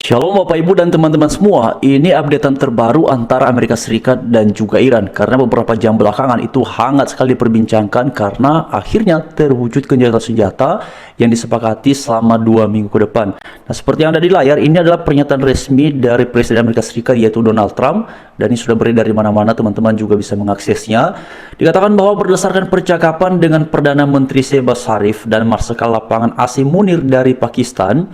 Shalom Bapak Ibu dan teman-teman semua, ini updatean terbaru antara Amerika Serikat dan juga Iran. Karena beberapa jam belakangan itu hangat sekali diperbincangkan karena akhirnya terwujud gencatan senjata yang disepakati selama 2 minggu ke depan. Nah, seperti yang ada di layar, ini adalah pernyataan resmi dari Presiden Amerika Serikat yaitu Donald Trump. Dan ini sudah beredar di mana-mana, teman-teman juga bisa mengaksesnya. Dikatakan bahwa berdasarkan percakapan dengan Perdana Menteri Shehbaz Sharif dan Marsikal Lapangan Asim Munir dari Pakistan,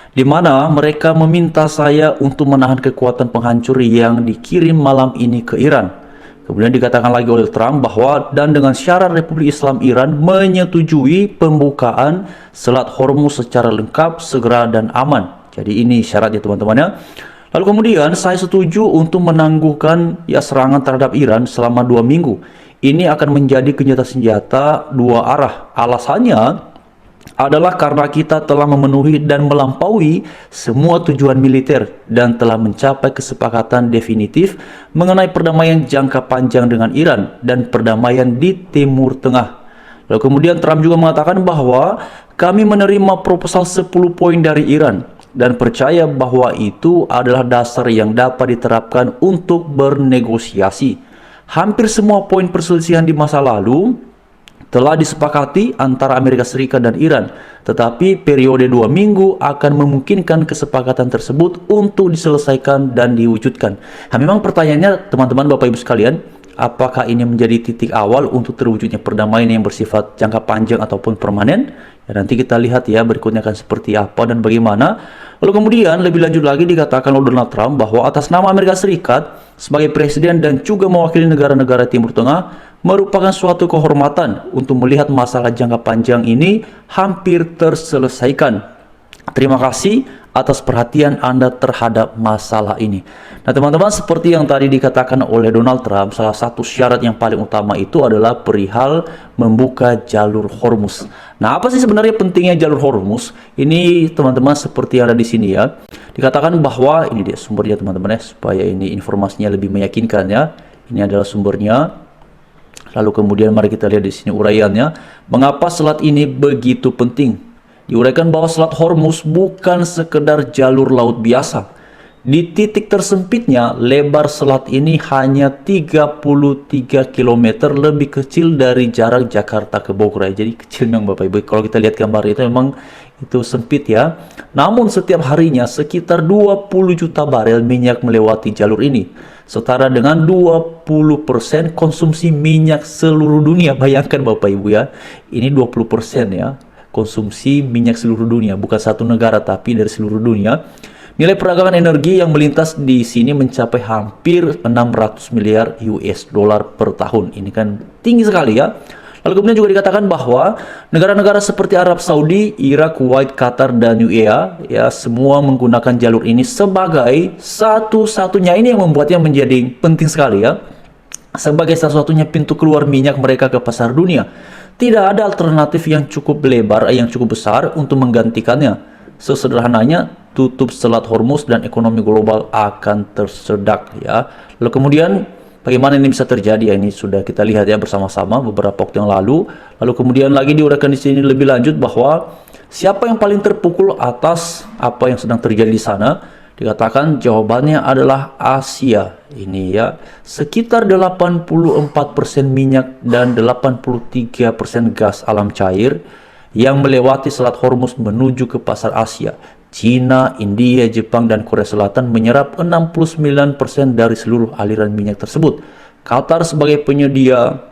di mana mereka meminta saya untuk menahan kekuatan penghancur yang dikirim malam ini ke Iran. Kemudian dikatakan lagi oleh Trump bahwa dan dengan syarat Republik Islam Iran menyetujui pembukaan Selat Hormuz secara lengkap, segera dan aman. Jadi ini syaratnya teman-teman ya. Lalu kemudian saya setuju untuk menangguhkan serangan terhadap Iran selama 2 minggu. Ini akan menjadi gencatan senjata dua arah. Alasannya adalah karena kita telah memenuhi dan melampaui semua tujuan militer dan telah mencapai kesepakatan definitif mengenai perdamaian jangka panjang dengan Iran dan perdamaian di Timur Tengah. Lalu kemudian Trump juga mengatakan bahwa kami menerima proposal 10 poin dari Iran dan percaya bahwa itu adalah dasar yang dapat diterapkan untuk bernegosiasi. Hampir semua poin perselisihan di masa lalu telah disepakati antara Amerika Serikat dan Iran, tetapi periode 2 minggu akan memungkinkan kesepakatan tersebut untuk diselesaikan dan diwujudkan. Nah, memang pertanyaannya teman-teman Bapak Ibu sekalian, apakah ini menjadi titik awal untuk terwujudnya perdamaian yang bersifat jangka panjang ataupun permanen? Ya, nanti kita lihat ya berikutnya akan seperti apa dan bagaimana. Lalu kemudian lebih lanjut lagi dikatakan oleh Donald Trump bahwa atas nama Amerika Serikat sebagai presiden dan juga mewakili negara-negara Timur Tengah merupakan suatu kehormatan untuk melihat masalah jangka panjang ini hampir terselesaikan. Terima kasih atas perhatian Anda terhadap masalah ini. Nah teman-teman, seperti yang tadi dikatakan oleh Donald Trump, salah satu syarat yang paling utama itu adalah perihal membuka jalur Hormuz. Nah, apa sih sebenarnya pentingnya jalur Hormuz? Ini teman-teman seperti yang ada di sini ya. Dikatakan bahwa ini dia sumbernya teman-teman ya, supaya ini informasinya lebih meyakinkan ya. Ini adalah sumbernya. Lalu kemudian mari kita lihat di sini uraiannya. Mengapa selat ini begitu penting? Diuraikan bahwa Selat Hormuz bukan sekedar jalur laut biasa. Di titik tersempitnya, lebar selat ini hanya 33 km, lebih kecil dari jarak Jakarta ke Bogor. Jadi kecil memang Bapak Ibu. Kalau kita lihat gambar itu memang itu sempit ya. Namun setiap harinya sekitar 20 juta barel minyak melewati jalur ini, setara dengan 20% konsumsi minyak seluruh dunia. Bayangkan Bapak Ibu ya, ini 20% ya konsumsi minyak seluruh dunia, bukan satu negara tapi dari seluruh dunia. Nilai perdagangan energi yang melintas di sini mencapai hampir 600 miliar US dollar per tahun. Ini kan tinggi sekali ya. Lalu kemudian juga dikatakan bahwa negara-negara seperti Arab Saudi, Irak, Kuwait, Qatar, dan UAE ya semua menggunakan jalur ini sebagai satu-satunya, ini yang membuatnya menjadi penting sekali ya, sebagai satu-satunya pintu keluar minyak mereka ke pasar dunia. Tidak ada alternatif yang cukup lebar, yang cukup besar untuk menggantikannya. Sesederhananya, tutup Selat Hormuz dan ekonomi global akan tersedak ya. Lalu kemudian bagaimana ini bisa terjadi? Ya, ini sudah kita lihat ya bersama-sama beberapa waktu yang lalu. Lalu kemudian lagi diuraikan di sini lebih lanjut bahwa siapa yang paling terpukul atas apa yang sedang terjadi di sana? Dikatakan jawabannya adalah Asia. Ini ya, sekitar 84% minyak dan 83% gas alam cair yang melewati Selat Hormuz menuju ke pasar Asia. Cina, India, Jepang, dan Korea Selatan menyerap 69% dari seluruh aliran minyak tersebut. Qatar sebagai penyedia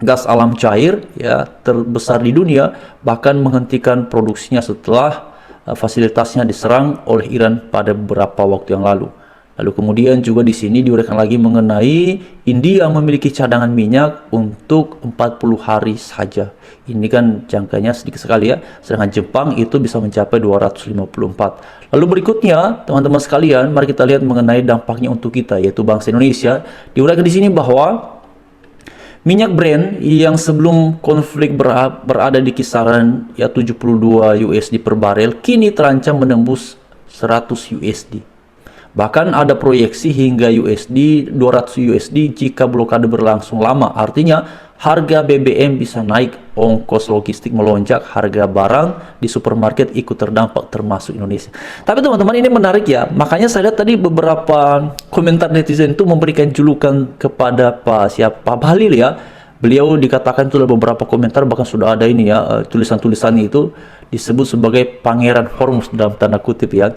gas alam cair ya terbesar di dunia bahkan menghentikan produksinya setelah fasilitasnya diserang oleh Iran pada beberapa waktu yang lalu. Lalu kemudian juga di sini diuraikan lagi mengenai India memiliki cadangan minyak untuk 40 hari saja. Ini kan jangkanya sedikit sekali ya. Sedangkan Jepang itu bisa mencapai 254. Lalu berikutnya, teman-teman sekalian, mari kita lihat mengenai dampaknya untuk kita, yaitu bangsa Indonesia. Diuraikan di sini bahwa minyak Brent yang sebelum konflik berada di kisaran ya 72 USD per barel, kini terancam menembus 100 USD. Bahkan ada proyeksi hingga USD 200 USD jika blokade berlangsung lama. Artinya harga BBM bisa naik, ongkos logistik melonjak, harga barang di supermarket ikut terdampak termasuk Indonesia. Tapi teman-teman, ini menarik ya. Makanya saya lihat tadi beberapa komentar netizen itu memberikan julukan kepada Pak Bahlil ya. Beliau dikatakan itu ada beberapa komentar, bahkan sudah ada ini ya, tulisan-tulisannya itu disebut sebagai Pangeran Hormuz dalam tanda kutip ya.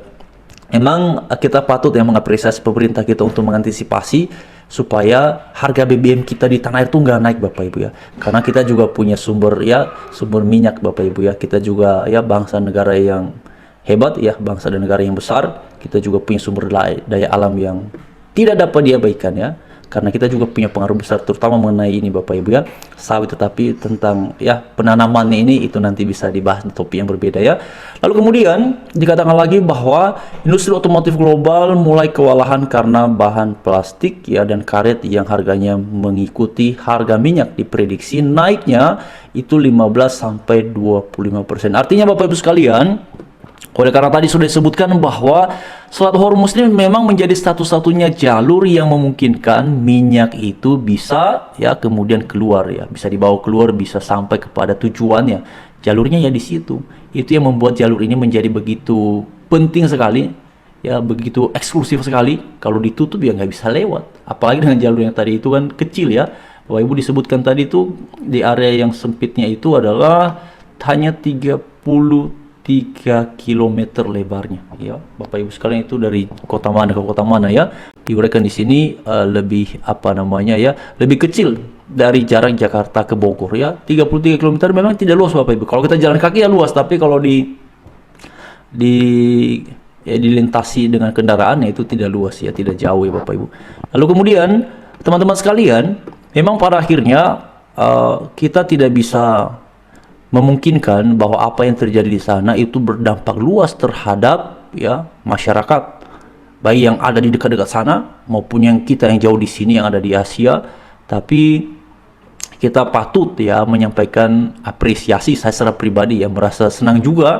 Emang kita patut ya mengapresiasi pemerintah kita untuk mengantisipasi supaya harga BBM kita di tanah air itu nggak naik Bapak Ibu ya. Karena kita juga punya sumber minyak Bapak Ibu ya. Kita juga ya bangsa negara yang hebat ya, bangsa dan negara yang besar. Kita juga punya sumber daya alam yang tidak dapat diabaikan ya. Karena kita juga punya pengaruh besar terutama mengenai ini Bapak Ibu ya, sawit. Tetapi tentang ya penanamannya ini itu nanti bisa dibahas di topik yang berbeda ya. Lalu kemudian dikatakan lagi bahwa industri otomotif global mulai kewalahan karena bahan plastik ya dan karet yang harganya mengikuti harga minyak, diprediksi naiknya itu 15-25%. Artinya Bapak Ibu sekalian, oleh karena tadi sudah disebutkan bahwa Selat Hormuz ini memang menjadi satu-satunya jalur yang memungkinkan minyak itu bisa ya kemudian keluar ya, bisa dibawa keluar, bisa sampai kepada tujuannya. Jalurnya ya di situ. Itu yang membuat jalur ini menjadi begitu penting sekali ya, begitu eksklusif sekali. Kalau ditutup ya nggak bisa lewat. Apalagi dengan jalur yang tadi itu kan kecil ya. Bapak Ibu disebutkan tadi itu di area yang sempitnya itu adalah hanya 33 km lebarnya ya Bapak Ibu sekalian. Itu dari kota mana ke kota mana ya, diuraikan di sini lebih lebih kecil dari jarak Jakarta ke Bogor ya. 33 km memang tidak luas Bapak Ibu. Kalau kita jalan kaki ya luas, tapi kalau dilintasi dengan kendaraannya itu tidak luas ya, tidak jauh ya Bapak Ibu. Lalu kemudian teman-teman sekalian, memang pada akhirnya kita tidak bisa memungkinkan bahwa apa yang terjadi di sana itu berdampak luas terhadap ya masyarakat, baik yang ada di dekat-dekat sana maupun yang kita yang jauh di sini yang ada di Asia. Tapi kita patut ya menyampaikan apresiasi. Saya secara pribadi ya merasa senang juga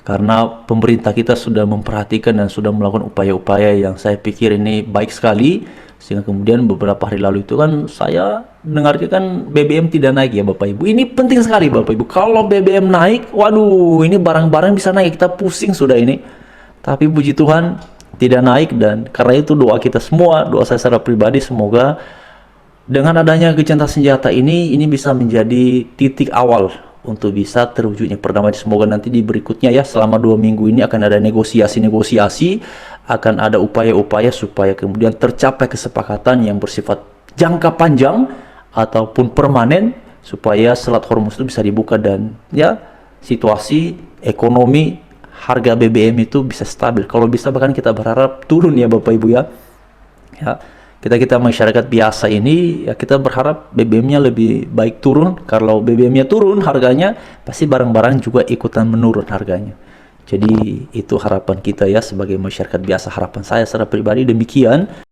karena pemerintah kita sudah memperhatikan dan sudah melakukan upaya-upaya yang saya pikir ini baik sekali. Sehingga kemudian beberapa hari lalu itu kan saya dengarnya kan BBM tidak naik ya Bapak Ibu. Ini penting sekali Bapak Ibu. Kalau BBM naik, waduh, ini barang-barang bisa naik, kita pusing sudah ini. Tapi puji Tuhan tidak naik, dan karena itu doa kita semua, doa saya secara pribadi, semoga dengan adanya gencatan senjata ini bisa menjadi titik awal untuk bisa terwujudnya perdamaian. Semoga nanti di berikutnya ya, selama 2 minggu ini akan ada negosiasi, akan ada upaya-upaya supaya kemudian tercapai kesepakatan yang bersifat jangka panjang ataupun permanen, supaya Selat Hormuz itu bisa dibuka dan ya situasi ekonomi harga BBM itu bisa stabil. Kalau bisa bahkan kita berharap turun ya Bapak Ibu ya. Kita masyarakat biasa ini ya, kita berharap BBM-nya lebih baik turun. Kalau BBM-nya turun harganya, pasti barang-barang juga ikutan menurun harganya. Jadi itu harapan kita ya sebagai masyarakat biasa, harapan saya secara pribadi demikian.